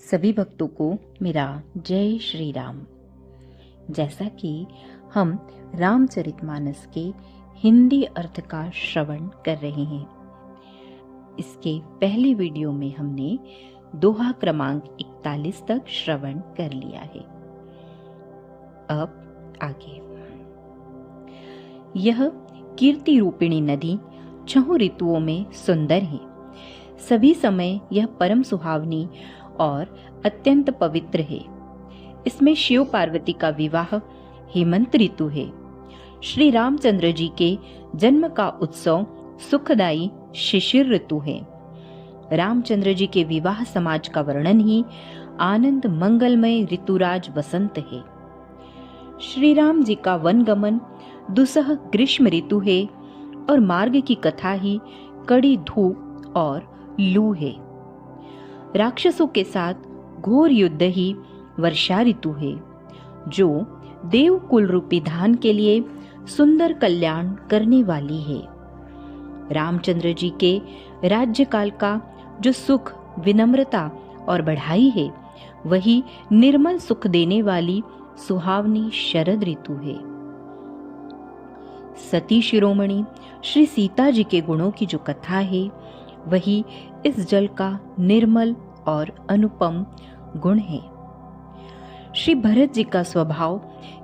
सभी भक्तों को मेरा जय श्री राम। जैसा कि हम रामचरितमानस के हिंदी अर्थ का श्रवण कर रहे हैं, इसके पहले वीडियो में हमने दोहा क्रमांक 41 तक श्रवण कर लिया है। अब आगे। यह कीर्ति रूपिणी नदी छहों ऋतुओं में सुंदर है। सभी समय यह परम सुहावनी और अत्यंत पवित्र है। इसमें शिव पार्वती का विवाह हेमंत ऋतु है। श्री रामचंद्र जी के जन्म का उत्सव सुखदायी शिशिर ऋतु है। रामचंद्र जी के विवाह समाज का वर्णन ही आनंद मंगलमय ऋतुराज वसंत है। श्री राम जी का वनगमन दुसह ग्रीष्म ऋतु है और मार्ग की कथा ही कड़ी धूप और लू है। राक्षसों के साथ घोर युद्ध ही वर्षा ऋतु है, जो देव कुल रूपी धान के लिए सुंदर कल्याण करने वाली है। रामचंद्र जी के राज्यकाल का जो सुख, विनम्रता और बढ़ाई है, वही निर्मल सुख देने वाली सुहावनी शरद ऋतु है। सती शिरोमणि श्री सीता जी के गुणों की जो कथा है, वही इस जल का निर्मल और अनुपम गुण है। श्री भरत जी का स्वभाव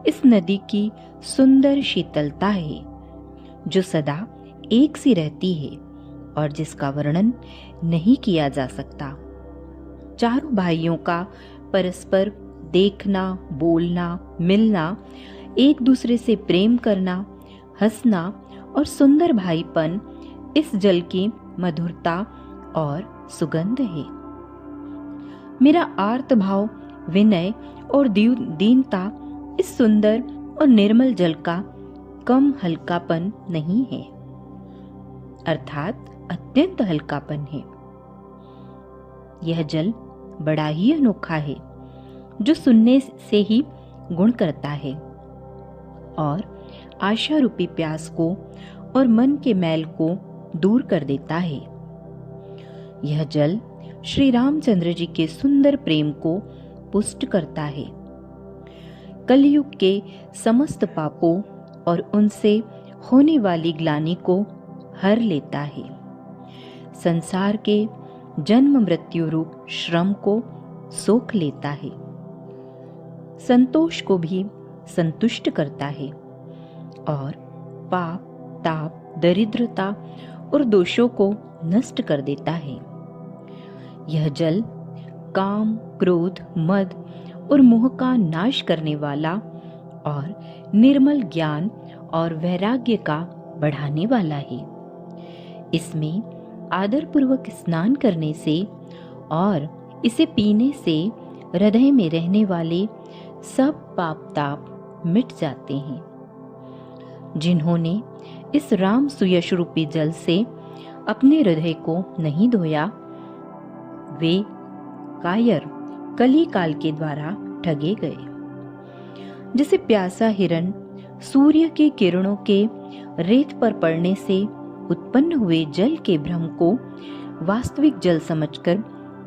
इस नदी की सुंदर शीतलता है, जो सदा एक सी रहती है और जिसका वर्णन नहीं किया जा सकता। चारों भाइयों का परस्पर देखना, बोलना, मिलना, एक दूसरे से प्रेम करना, हंसना और सुंदर भाईपन इस जल की मधुरता और सुगंध है। मेरा आर्त भाव, विनय और दीनता इस सुंदर और निर्मल जल का कम हल्कापन नहीं है, अर्थात अत्यंत हल्कापन है। यह जल बड़ा ही अनोखा है, जो सुनने से ही गुण करता है और आशा रूपी प्यास को और मन के मैल को दूर कर देता है। यह जल श्री रामचंद्र जी के सुंदर प्रेम को पुष्ट करता है। कलयुग के समस्त पापों और उनसे होने वाली ग्लानि को हर लेता है। संसार के जन्म मृत्यु रूप श्रम को सोख लेता है। संतोष को भी संतुष्ट करता है और पाप, ताप, दरिद्रता और दोषों को नष्ट कर देता है। यह जल काम, क्रोध, मद और मोह का नाश करने वाला और निर्मल ज्ञान और वैराग्य का बढ़ाने वाला है। इसमें आदरपूर्वक स्नान करने से और इसे पीने से हृदय में रहने वाले सब पाप ताप मिट जाते हैं। जिन्होंने इस राम सुयश रूपी जल से अपने हृदय को नहीं धोया, वे कायर कली काल के द्वारा ठगे गए। जैसे प्यासा हिरन सूर्य की किरणों के रेत पर पड़ने से उत्पन्न हुए जल के भ्रम को वास्तविक जल समझकर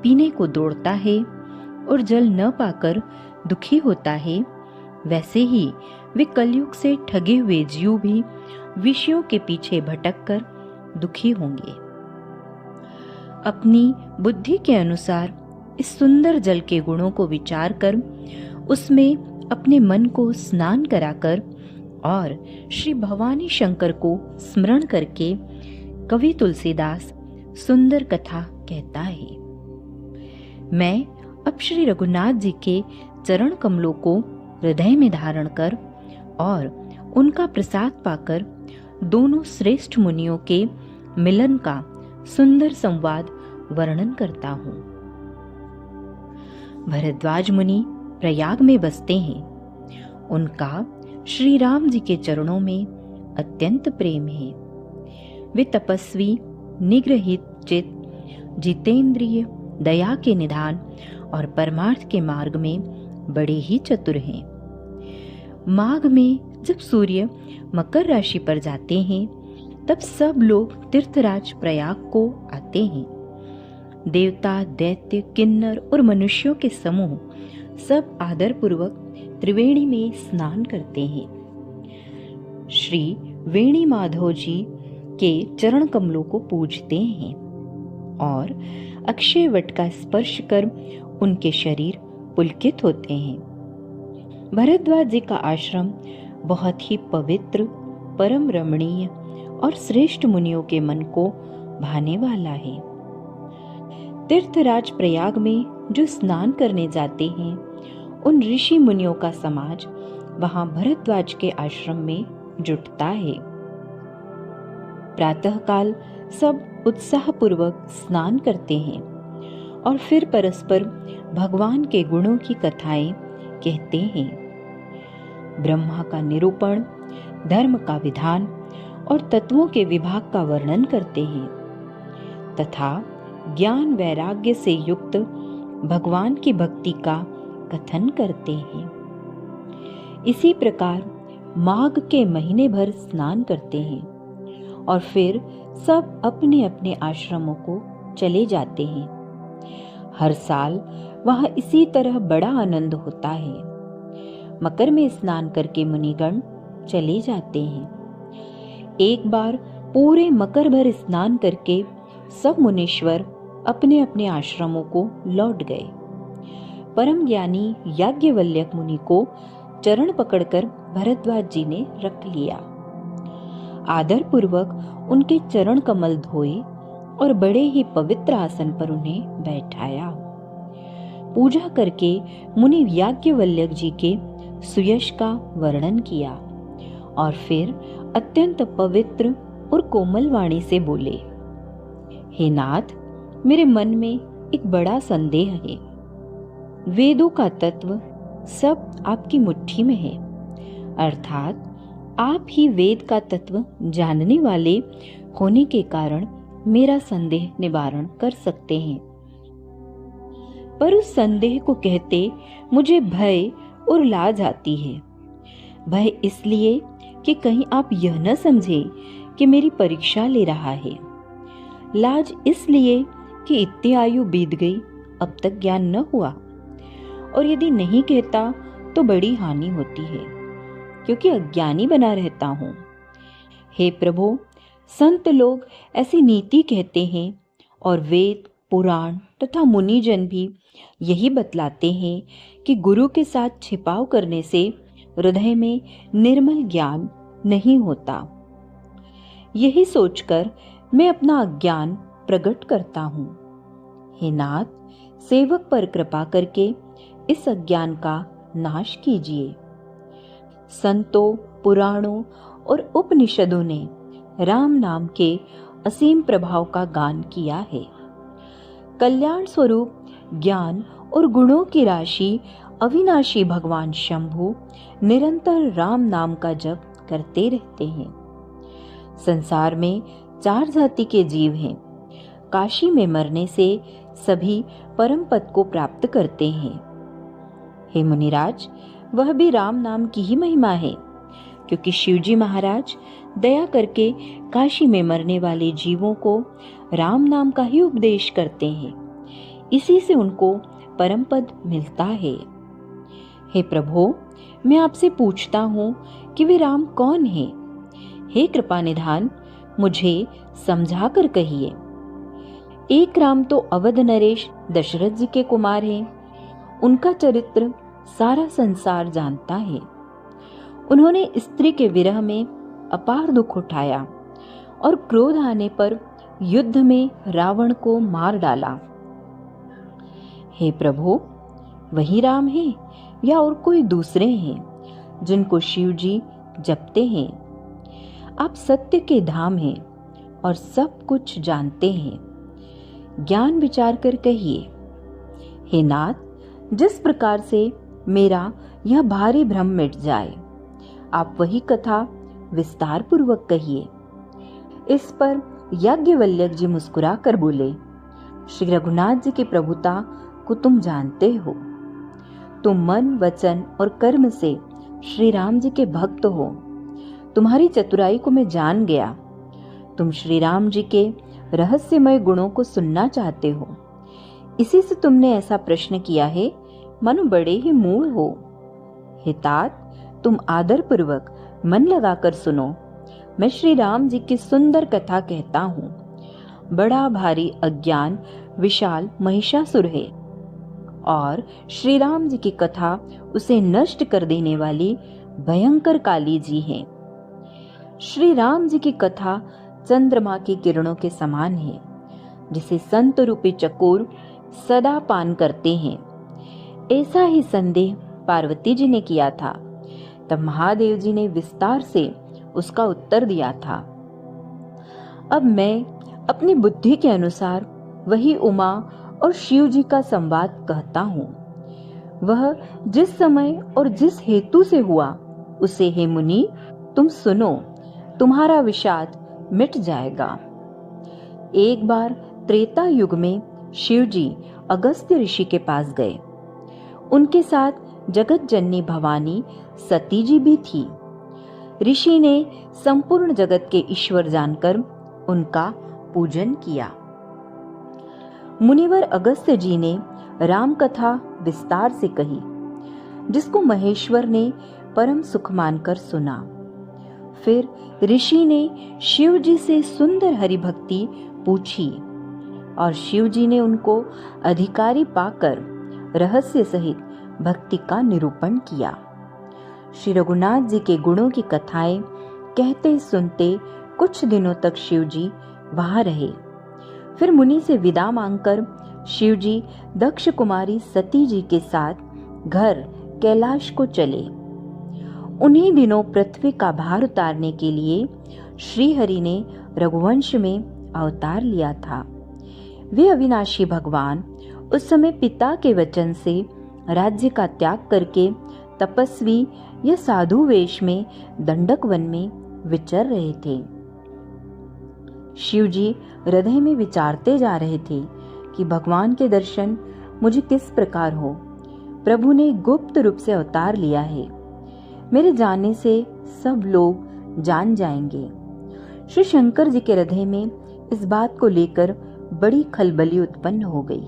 पीने को दौड़ता है और जल न पाकर दुखी होता है, वैसे ही वे कलयुग से ठगे हुए जीव भी विषयों के पीछे भटककर दुखी होंगे। अपनी बुद्धि के अनुसार इस सुंदर जल के गुणों को विचार कर उसमें अपने मन को स्नान कराकर और श्री भवानी शंकर को स्मरण करके कवि तुलसीदास सुंदर कथा कहता है। मैं अब श्री रघुनाथ जी के चरण कमलों को हृदय में धारण कर और उनका प्रसाद पाकर दोनों श्रेष्ठ मुनियों के मिलन का सुंदर संवाद वर्णन करता हूँ। भरद्वाज मुनि प्रयाग में बसते हैं। उनका श्री राम जी के चरणों में अत्यंत प्रेम है। वे तपस्वी, निग्रहित चित, जितेंद्रिय, दया के निधान और परमार्थ के मार्ग में बड़े ही चतुर हैं। माघ में जब सूर्य मकर राशि पर जाते हैं, तब सब लोग तीर्थराज प्रयाग को आते हैं। देवता, दैत्य, किन्नर और मनुष्यों के समूह सब आदरपूर्वक त्रिवेणी में स्नान करते हैं। श्री वेणी माधव जी के चरण कमलों को पूजते हैं और अक्षय वट का स्पर्श कर उनके शरीर पुलकित होते हैं। भरद्वाज जी का आश्रम बहुत ही पवित्र, परम रमणीय और श्रेष्ठ मुनियों के मन को भाने वाला है। तीर्थराज प्रयाग में जो स्नान करने जाते हैं, उन ऋषि मुनियों का समाज वहां भरद्वाज के आश्रम में जुटता है। प्रातःकाल सब उत्साहपूर्वक स्नान करते हैं और फिर परस्पर भगवान के गुणों की कथाएं कहते हैं। ब्रह्मा का निरूपण, धर्म का विधान और तत्वों के विभाग का वर्णन करते हैं तथा ज्ञान वैराग्य से युक्त भगवान की भक्ति का कथन करते हैं। इसी प्रकार माघ के महीने भर स्नान करते हैं और फिर सब अपने अपने आश्रमों को चले जाते हैं। हर साल वहां इसी तरह बड़ा आनंद होता है। मकर में स्नान करके मुनिगण चले जाते हैं। एक बार पूरे मकर भर स्नान करके सब मुनीश्वर अपने अपने आश्रमों को लौट गए। परम ज्ञानी याज्ञवल्क्य मुनि को चरण पकड़कर भरद्वाज जी ने रख लिया। आदर पूर्वक उनके चरण कमल धोए और बड़े ही पवित्र आसन पर उन्हें बैठाया। पूजा करके मुनि याज्ञवल्क्य जी के सुयश का वर्णन किया और फिर अत्यंत पवित्र और कोमल वाणी से बोले, हे नाथ, मेरे मन में एक बड़ा संदेह है। वेदों का तत्व सब आपकी मुट्ठी में है, अर्थात आप ही वेद का तत्व जानने वाले होने के कारण मेरा संदेह निवारण कर सकते हैं। पर उस संदेह को कहते मुझे भय और लाज आती है। भय इसलिए कि कहीं आप यह न समझे कि मेरी परीक्षा ले रहा है। लाज इसलिए कि इतनी आयु बीत गई, अब तक ज्ञान न हुआ, और यदि नहीं कहता तो बड़ी हानि होती है, क्योंकि अज्ञानी बना रहता हूं। हे प्रभु, संत लोग ऐसी नीति कहते हैं और वेद, पुराण तथा मुनिजन भी यही बतलाते हैं कि गुरु के साथ छिपाव करने से हृदय में निर्मल ज्ञान नहीं होता। यही सोचकर मैं अपना अज्ञान प्रकट करता हूँ। हे नाथ, सेवक पर कृपा करके इस अज्ञान का नाश कीजिए। संतों, पुराणों और उपनिषदों ने राम नाम के असीम प्रभाव का गान किया है। कल्याण स्वरूप ज्ञान और गुणों की राशि अविनाशी भगवान शंभु निरंतर राम नाम का जप करते रहते हैं। संसार में 4 जाति के जीव हैं। काशी में मरने से सभी परम पद को प्राप्त करते हैं। हे मुनिराज, वह भी राम नाम की ही महिमा है, क्योंकि शिवजी महाराज दया करके काशी में मरने वाले जीवों को राम नाम का ही उपदेश करते हैं। इसी से उनको परम पद मिलता है। हे प्रभु, मैं आपसे पूछता हूँ कि वे राम कौन हैं? हे कृपा निधान, मुझे समझा कर कहिए। एक राम तो अवध नरेश दशरथ जी के कुमार हैं। उनका चरित्र सारा संसार जानता है। उन्होंने स्त्री के विरह में अपार दुख उठाया और क्रोध आने पर युद्ध में रावण को मार डाला। हे प्रभु, वही राम हैं या और कोई दूसरे हैं जिनको शिव जी जपते हैं? आप सत्य के धाम हैं और सब कुछ जानते हैं। ज्ञान विचार कर कहिए। हे नाथ, जिस प्रकार से मेरा यह भारी भ्रम मिट जाए, आप वही कथा विस्तार पूर्वक कहिए। इस पर याज्ञवल्क्य जी मुस्कुरा कर बोले, श्री रघुनाथ जी की प्रभुता को तुम जानते हो। तुम मन, वचन और कर्म से श्री राम जी के भक्त हो। तुम्हारी चतुराई को मैं जान गया। तुम श्री राम जी के रहस्यमय गुणों को सुनना चाहते हो, इसी से तुमने ऐसा प्रश्न किया है, मानो बड़े ही मूढ़ हो। हे तात, तुम आदर पूर्वक मन लगाकर सुनो। मैं श्री राम जी की सुंदर कथा कहता हूँ। बड़ा भारी अज्ञान विशाल महिषासुर है और श्री राम जी की कथा उसे नष्ट कर देने वाली भयंकर काली जी है। श्री राम जी की कथा चंद्रमा की किरणों के समान है, जिसे संत रूपी चकोर सदा पान करते हैं। ऐसा ही संदेह पार्वती जी ने किया था। तब महादेव जी ने विस्तार से उसका उत्तर दिया था। अब मैं अपनी बुद्धि के अनुसार वही उमा और शिव जी का संवाद कहता हूँ। वह जिस समय और जिस हेतु से हुआ उसे हे मुनि तुम सुनो, तुम्हारा विषाद मिट जाएगा। एक बार त्रेता युग में शिव जी अगस्त्य ऋषि के पास गए। उनके साथ जगत जननी भवानी सती जी भी थी। ऋषि ने संपूर्ण जगत के ईश्वर जानकर उनका पूजन किया। मुनिवर अगस्त्य जी ने राम कथा विस्तार से कही, जिसको महेश्वर ने परम सुख मानकर सुना। फिर ऋषि ने शिव जी से सुंदर हरि भक्ति पूछी और शिव जी ने उनको अधिकारी पाकर रहस्य सहित भक्ति का निरूपण किया। श्री रघुनाथ जी के गुणों की कथाएं कहते सुनते कुछ दिनों तक शिव जी वहां रहे। फिर मुनि से विदा मांगकर शिव जी दक्ष कुमारी सती जी के साथ घर कैलाश को चले। उन्हीं दिनों पृथ्वी का भार उतारने के लिए श्री हरि ने रघुवंश में अवतार लिया था। वे अविनाशी भगवान उस समय पिता के वचन से राज्य का त्याग करके तपस्वी या साधु वेश में दंडक वन में विचर रहे थे। शिव जी हृदय में विचारते जा रहे थे कि भगवान के दर्शन मुझे किस प्रकार हो। प्रभु ने गुप्त रूप से अवतार लिया है, मेरे जाने से सब लोग जान जाएंगे। श्री शंकर जी के हृदय में इस बात को लेकर बड़ी खलबली उत्पन्न हो गई,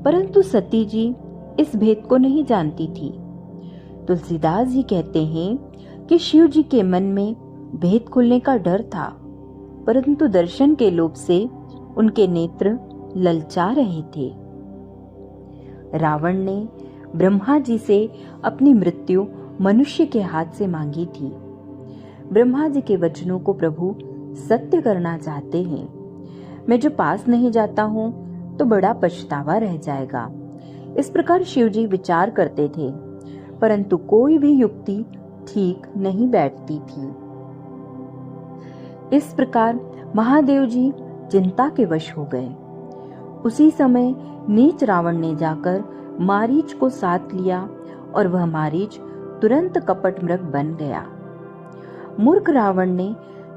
परंतु सती जी इस भेद को नहीं जानती थी। तुलसीदास जी कहते हैं कि शिव जी के मन में भेद खुलने का डर था, परंतु दर्शन के लोभ से उनके नेत्र ललचा रहे थे। रावण ने ब्रह्मा जी से अपनी मृत्यु मनुष्य के हाथ से मांगी थी। ब्रह्मा जी के वचनों को प्रभु सत्य करना चाहते हैं। मैं जो पास नहीं जाता हूँ तो बड़ा पछतावा रह जाएगा। इस प्रकार शिव जी विचार करते थे, परंतु कोई भी युक्ति ठीक नहीं बैठती थी। इस प्रकार महादेव जी चिंता के वश हो गए। उसी समय नीच रावण ने जाकर मारीच को साथ लिया और वह मारीच तुरंत कपट मृग बन गया। मूर्ख रावण ने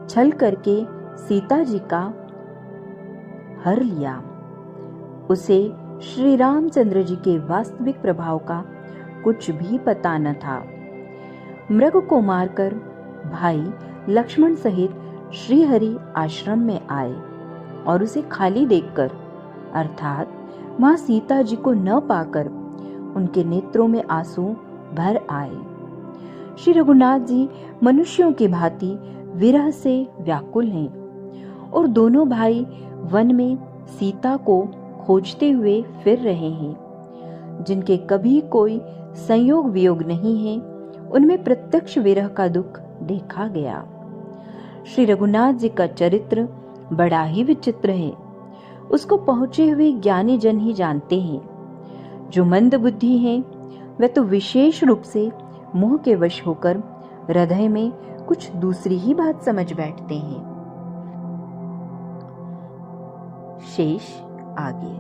छल करके सीता जी का हर लिया। उसे श्री रामचंद्र जी के वास्तविक प्रभाव का कुछ भी पता न था। मृग को मारकर भाई लक्ष्मण सहित श्री हरि आश्रम में आए और उसे खाली देखकर, अर्थात मां सीता जी को न पाकर उनके नेत्रों में आंसू भर आए। श्री रघुनाथ जी मनुष्यों की भांति विरह से व्याकुल हैं और दोनों भाई वन में सीता को खोजते हुए फिर रहे हैं। जिनके कभी कोई संयोग वियोग नहीं है, उनमें प्रत्यक्ष विरह का दुख देखा गया। श्री रघुनाथ जी का चरित्र बड़ा ही विचित्र है। उसको पहुंचे हुए ज्ञानी जन ही जानते हैं। जो मंद बुद्धि हैं, वे तो विशेष रूप से मोह के वश होकर हृदय में कुछ दूसरी ही बात समझ बैठते हैं। शेष आगे।